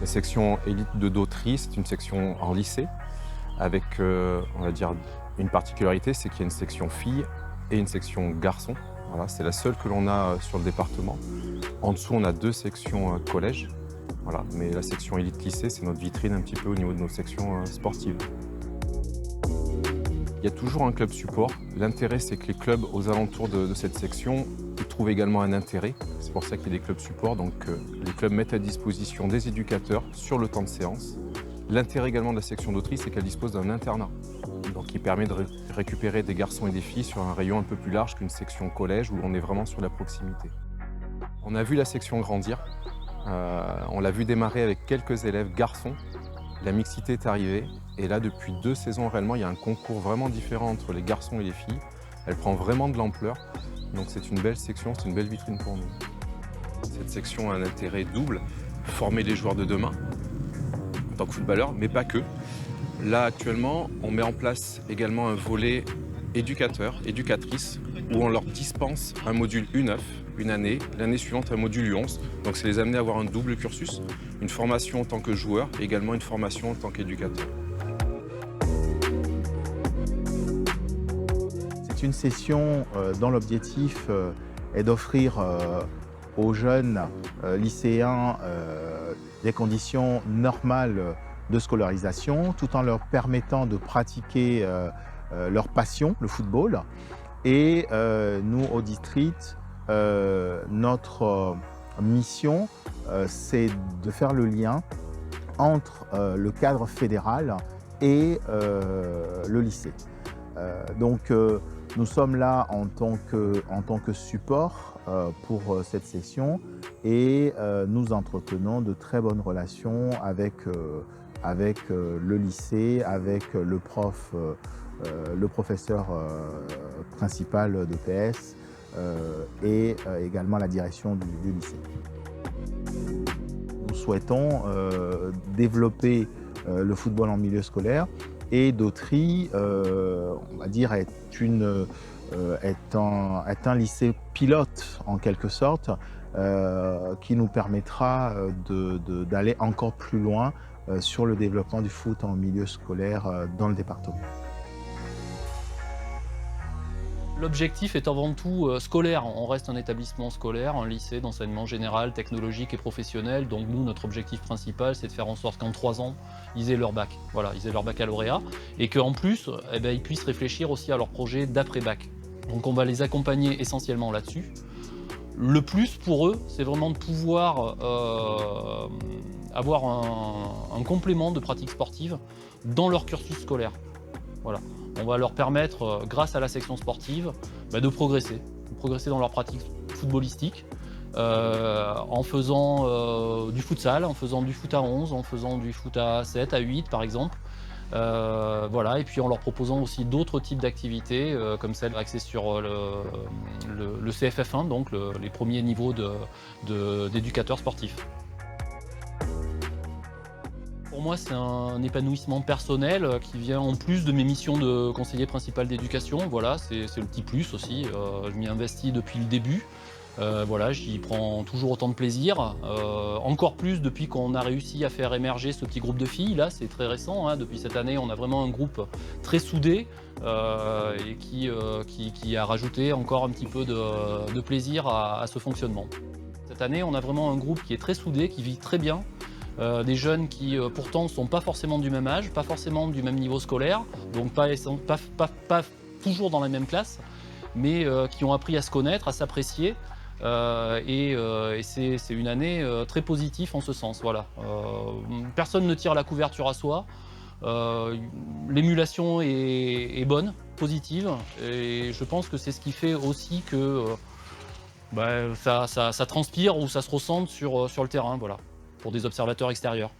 La section élite de Dautry, c'est une section en lycée avec, on va dire, une particularité, c'est qu'il y a une section filles et une section garçons. Voilà, c'est la seule que l'on a sur le département. En dessous, on a 2 sections collège. Voilà, mais la section élite lycée, c'est notre vitrine un petit peu au niveau de nos sections sportives. Il y a toujours un club support. L'intérêt, c'est que les clubs aux alentours de cette section, ils trouvent également un intérêt. C'est pour ça qu'il y a des clubs support. Donc, les clubs mettent à disposition des éducateurs sur le temps de séance. L'intérêt également de la section d'Autry, c'est qu'elle dispose d'un internat. Donc, qui permet de récupérer des garçons et des filles sur un rayon un peu plus large qu'une section collège où on est vraiment sur la proximité. On a vu la section grandir. On l'a vu démarrer avec quelques élèves garçons. La mixité est arrivée et là, depuis 2 saisons réellement, il y a un concours vraiment différent entre les garçons et les filles. Elle prend vraiment de l'ampleur, donc c'est une belle section, c'est une belle vitrine pour nous. Cette section a un intérêt double, former les joueurs de demain en tant que footballeurs, mais pas que. Là, actuellement, on met en place également un volet éducateur, éducatrice, où on leur dispense un module U9, une année, l'année suivante un module U11. Donc c'est les amener à avoir un double cursus, une formation en tant que joueur et également une formation en tant qu'éducateur. C'est une session dont l'objectif est d'offrir aux jeunes lycéens des conditions normales de scolarisation, tout en leur permettant de pratiquer leur passion, le football. Et nous, au district, notre mission, c'est de faire le lien entre le cadre fédéral et le lycée. Donc, nous sommes là en tant que support pour cette session et nous entretenons de très bonnes relations avec le lycée, avec le professeur principal de PS et également la direction du lycée. Nous souhaitons développer le football en milieu scolaire et Dautry, on va dire, est un lycée pilote en quelque sorte qui nous permettra d'aller encore plus loin sur le développement du foot en milieu scolaire dans le département. L'objectif est avant tout scolaire. On reste un établissement scolaire, un lycée d'enseignement général, technologique et professionnel. Donc nous, notre objectif principal, c'est de faire en sorte qu'en 3 ans, ils aient leur bac. Voilà, ils aient leur baccalauréat. Et qu'en plus, ils puissent réfléchir aussi à leur projet d'après-bac. Donc on va les accompagner essentiellement là-dessus. Le plus pour eux, c'est vraiment de pouvoir avoir un complément de pratique sportive dans leur cursus scolaire. Voilà. On va leur permettre, grâce à la section sportive, de progresser dans leur pratique footballistique, en faisant du futsal, en faisant du foot à 11, en faisant du foot à 7, à 8 par exemple. Voilà. Et puis en leur proposant aussi d'autres types d'activités, comme celle axée sur le CFF1, donc les premiers niveaux d'éducateurs sportifs. Pour moi, c'est un épanouissement personnel qui vient en plus de mes missions de conseiller principal d'éducation. Voilà, c'est le petit plus aussi. Je m'y investis depuis le début. Voilà, j'y prends toujours autant de plaisir. Encore plus depuis qu'on a réussi à faire émerger ce petit groupe de filles. Là, c'est très récent. Hein. Depuis cette année, on a vraiment un groupe très soudé et qui a rajouté encore un petit peu de plaisir à ce fonctionnement. Cette année, on a vraiment un groupe qui est très soudé, qui vit très bien. Des jeunes qui pourtant ne sont pas forcément du même âge, pas forcément du même niveau scolaire, donc pas toujours dans la même classe, mais qui ont appris à se connaître, à s'apprécier. Et c'est une année très positive en ce sens. Voilà. Personne ne tire la couverture à soi. L'émulation est bonne, positive, et je pense que c'est ce qui fait aussi que ça transpire ou ça se ressente sur le terrain. Voilà. Pour des observateurs extérieurs.